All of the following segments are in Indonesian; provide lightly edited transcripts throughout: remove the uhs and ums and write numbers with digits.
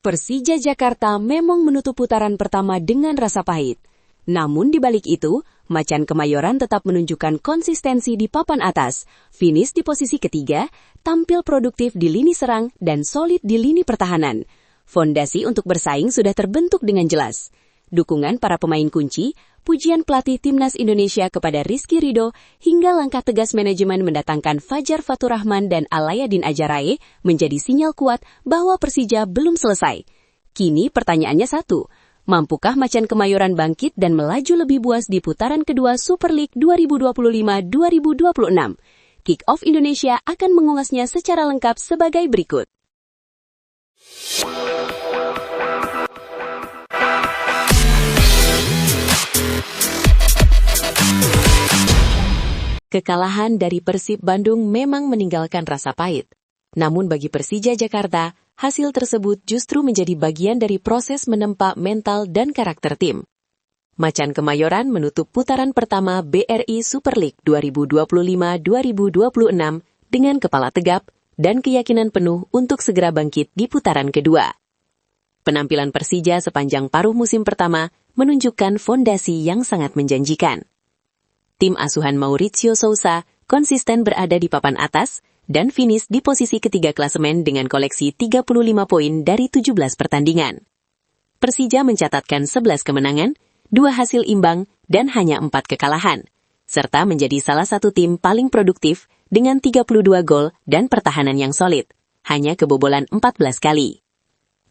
Persija Jakarta memang menutup putaran pertama dengan rasa pahit. Namun di balik itu, Macan Kemayoran tetap menunjukkan konsistensi di papan atas, finish di posisi ketiga, tampil produktif di lini serang dan solid di lini pertahanan. Fondasi untuk bersaing sudah terbentuk dengan jelas. Dukungan para pemain kunci, pujian pelatih Timnas Indonesia kepada Rizky Ridho, hingga langkah tegas manajemen mendatangkan Fajar Faturrahman dan Alayadin Ajarae menjadi sinyal kuat bahwa Persija belum selesai. Kini pertanyaannya satu, mampukah Macan Kemayoran bangkit dan melaju lebih buas di putaran kedua Super League 2025-2026? Kick-Off Indonesia akan mengulasnya secara lengkap sebagai berikut. Kekalahan dari Persib Bandung memang meninggalkan rasa pahit. Namun bagi Persija Jakarta, hasil tersebut justru menjadi bagian dari proses menempa mental dan karakter tim. Macan Kemayoran menutup putaran pertama BRI Super League 2025-2026 dengan kepala tegap dan keyakinan penuh untuk segera bangkit di putaran kedua. Penampilan Persija sepanjang paruh musim pertama menunjukkan fondasi yang sangat menjanjikan. Tim asuhan Mauricio Sousa konsisten berada di papan atas dan finish di posisi ketiga klasemen dengan koleksi 35 poin dari 17 pertandingan. Persija mencatatkan 11 kemenangan, 2 hasil imbang, dan hanya 4 kekalahan, serta menjadi salah satu tim paling produktif dengan 32 gol dan pertahanan yang solid, hanya kebobolan 14 kali.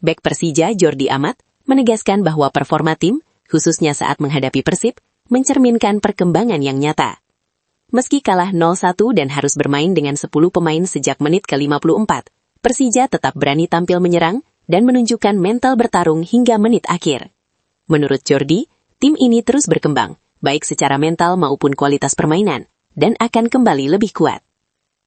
Bek Persija Jordi Amat menegaskan bahwa performa tim, khususnya saat menghadapi Persib, mencerminkan perkembangan yang nyata. Meski kalah 0-1 dan harus bermain dengan 10 pemain sejak menit ke-54, Persija tetap berani tampil menyerang dan menunjukkan mental bertarung hingga menit akhir. Menurut Jordi, tim ini terus berkembang, baik secara mental maupun kualitas permainan, dan akan kembali lebih kuat.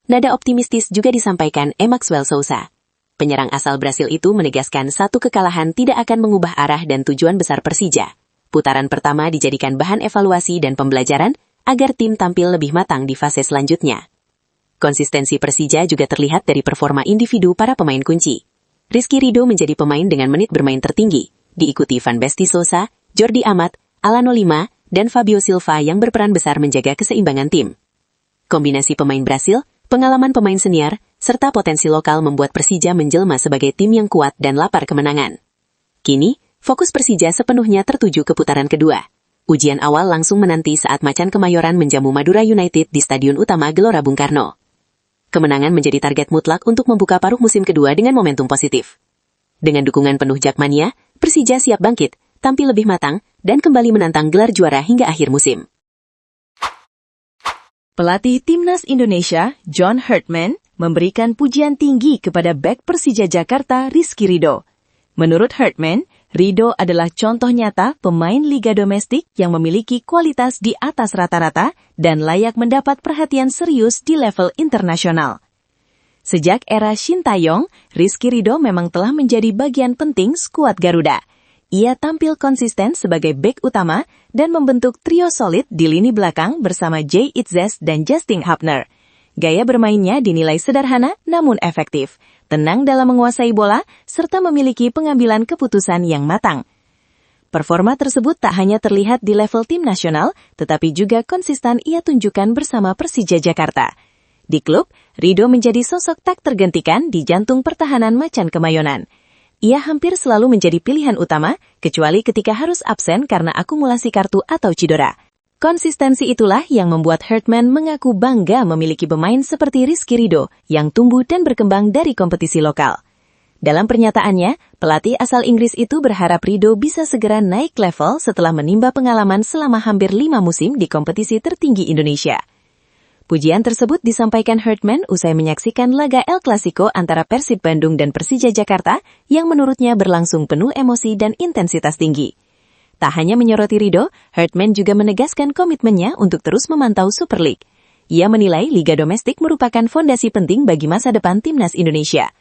Nada optimistis juga disampaikan Maxwell Sousa. Penyerang asal Brasil itu menegaskan satu kekalahan tidak akan mengubah arah dan tujuan besar Persija. Putaran pertama dijadikan bahan evaluasi dan pembelajaran agar tim tampil lebih matang di fase selanjutnya. Konsistensi Persija juga terlihat dari performa individu para pemain kunci. Rizky Ridho menjadi pemain dengan menit bermain tertinggi, diikuti Van Besti Sosa, Jordi Amat, Alano Lima, dan Fabio Silva yang berperan besar menjaga keseimbangan tim. Kombinasi pemain Brasil, pengalaman pemain senior, serta potensi lokal membuat Persija menjelma sebagai tim yang kuat dan lapar kemenangan. Kini, fokus Persija sepenuhnya tertuju ke putaran kedua. Ujian awal langsung menanti saat Macan Kemayoran menjamu Madura United di Stadion Utama Gelora Bung Karno. Kemenangan menjadi target mutlak untuk membuka paruh musim kedua dengan momentum positif. Dengan dukungan penuh Jakmania, Persija siap bangkit, tampil lebih matang, dan kembali menantang gelar juara hingga akhir musim. Pelatih Timnas Indonesia, John Hartman, memberikan pujian tinggi kepada bek Persija Jakarta, Rizky Ridho. Menurut Hartman, Ridho adalah contoh nyata pemain liga domestik yang memiliki kualitas di atas rata-rata dan layak mendapat perhatian serius di level internasional. Sejak era Shin Tae-yong, Rizky Ridho memang telah menjadi bagian penting skuad Garuda. Ia tampil konsisten sebagai bek utama dan membentuk trio solid di lini belakang bersama Jay Itzes dan Justin Hubner. Gaya bermainnya dinilai sederhana namun efektif, tenang dalam menguasai bola, serta memiliki pengambilan keputusan yang matang. Performa tersebut tak hanya terlihat di level tim nasional, tetapi juga konsisten ia tunjukkan bersama Persija Jakarta. Di klub, Ridho menjadi sosok tak tergantikan di jantung pertahanan Macan Kemayoran. Ia hampir selalu menjadi pilihan utama, kecuali ketika harus absen karena akumulasi kartu atau cedera. Konsistensi itulah yang membuat Hartman mengaku bangga memiliki pemain seperti Rizky Ridho yang tumbuh dan berkembang dari kompetisi lokal. Dalam pernyataannya, pelatih asal Inggris itu berharap Ridho bisa segera naik level setelah menimba pengalaman selama hampir 5 musim di kompetisi tertinggi Indonesia. Pujian tersebut disampaikan Hartman usai menyaksikan laga El Clasico antara Persib Bandung dan Persija Jakarta yang menurutnya berlangsung penuh emosi dan intensitas tinggi. Tak hanya menyoroti Ridho, Hartman juga menegaskan komitmennya untuk terus memantau Super League. Ia menilai Liga Domestik merupakan fondasi penting bagi masa depan Timnas Indonesia.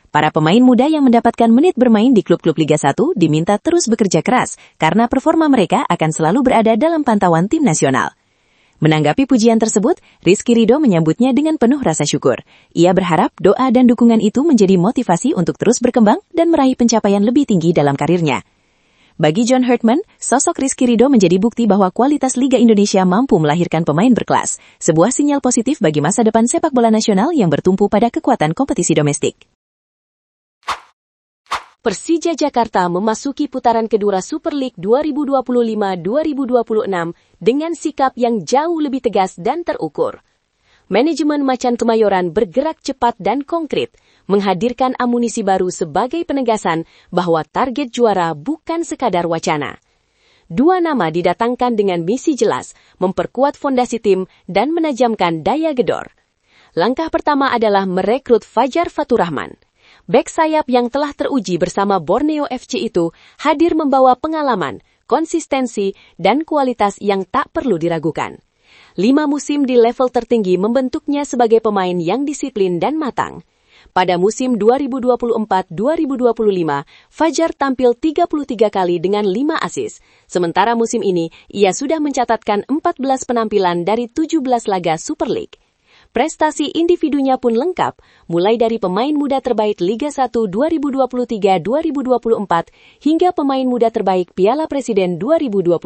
Para pemain muda yang mendapatkan menit bermain di klub-klub Liga 1 diminta terus bekerja keras karena performa mereka akan selalu berada dalam pantauan tim nasional. Menanggapi pujian tersebut, Rizky Ridho menyambutnya dengan penuh rasa syukur. Ia berharap doa dan dukungan itu menjadi motivasi untuk terus berkembang dan meraih pencapaian lebih tinggi dalam karirnya. Bagi John Herdman, sosok Rizky Ridho menjadi bukti bahwa kualitas Liga Indonesia mampu melahirkan pemain berkelas, sebuah sinyal positif bagi masa depan sepak bola nasional yang bertumpu pada kekuatan kompetisi domestik. Persija Jakarta memasuki putaran kedua Super League 2025-2026 dengan sikap yang jauh lebih tegas dan terukur. Manajemen Macan Kemayoran bergerak cepat dan konkret, menghadirkan amunisi baru sebagai penegasan bahwa target juara bukan sekadar wacana. Dua nama didatangkan dengan misi jelas, memperkuat fondasi tim dan menajamkan daya gedor. Langkah pertama adalah merekrut Fajar Faturrahman. Bek sayap yang telah teruji bersama Borneo FC itu hadir membawa pengalaman, konsistensi, dan kualitas yang tak perlu diragukan. 5 musim di level tertinggi membentuknya sebagai pemain yang disiplin dan matang. Pada musim 2024-2025, Fajar tampil 33 kali dengan 5 assist. Sementara musim ini, ia sudah mencatatkan 14 penampilan dari 17 laga Super League. Prestasi individunya pun lengkap, mulai dari pemain muda terbaik Liga 1 2023-2024 hingga pemain muda terbaik Piala Presiden 2022.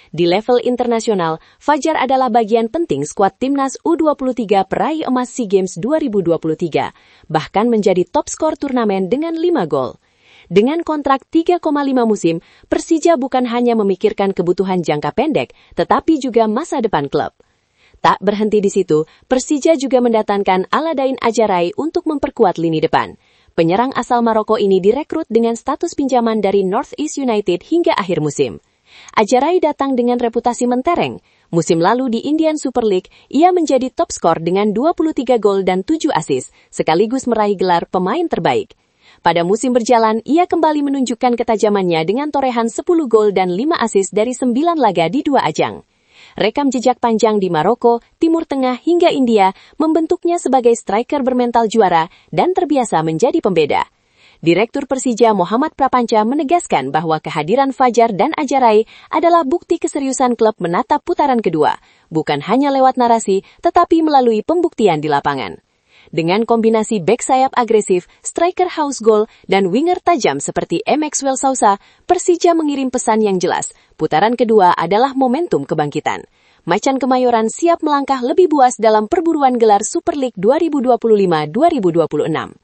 Di level internasional, Fajar adalah bagian penting skuad Timnas U23 peraih emas SEA Games 2023, bahkan menjadi top skor turnamen dengan 5 gol. Dengan kontrak 3,5 musim, Persija bukan hanya memikirkan kebutuhan jangka pendek, tetapi juga masa depan klub. Tak berhenti di situ, Persija juga mendatangkan Aladain Ajarai untuk memperkuat lini depan. Penyerang asal Maroko ini direkrut dengan status pinjaman dari North East United hingga akhir musim. Ajarai datang dengan reputasi mentereng. Musim lalu di Indian Super League, ia menjadi top skor dengan 23 gol dan 7 assist, sekaligus meraih gelar pemain terbaik. Pada musim berjalan, ia kembali menunjukkan ketajamannya dengan torehan 10 gol dan 5 assist dari 9 laga di 2 ajang. Rekam jejak panjang di Maroko, Timur Tengah hingga India membentuknya sebagai striker bermental juara dan terbiasa menjadi pembeda. Direktur Persija Muhammad Prapanca menegaskan bahwa kehadiran Fajar dan Ajarai adalah bukti keseriusan klub menatap putaran kedua, bukan hanya lewat narasi tetapi melalui pembuktian di lapangan. Dengan kombinasi bek sayap agresif, striker house goal, dan winger tajam seperti Maxwell Sousa, Persija mengirim pesan yang jelas. Putaran kedua adalah momentum kebangkitan. Macan Kemayoran siap melangkah lebih buas dalam perburuan gelar Super League 2025-2026.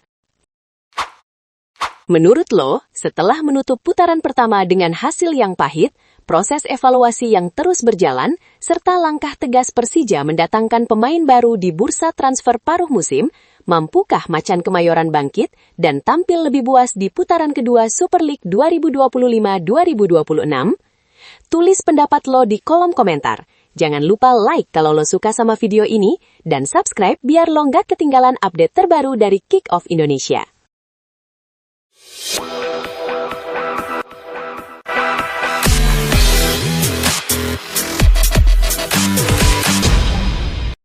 Menurut lo, setelah menutup putaran pertama dengan hasil yang pahit, proses evaluasi yang terus berjalan, serta langkah tegas Persija mendatangkan pemain baru di bursa transfer paruh musim, mampukah Macan Kemayoran bangkit dan tampil lebih buas di putaran kedua Super League 2025-2026? Tulis pendapat lo di kolom komentar. Jangan lupa like kalau lo suka sama video ini, dan subscribe biar lo nggak ketinggalan update terbaru dari Kick Off Indonesia.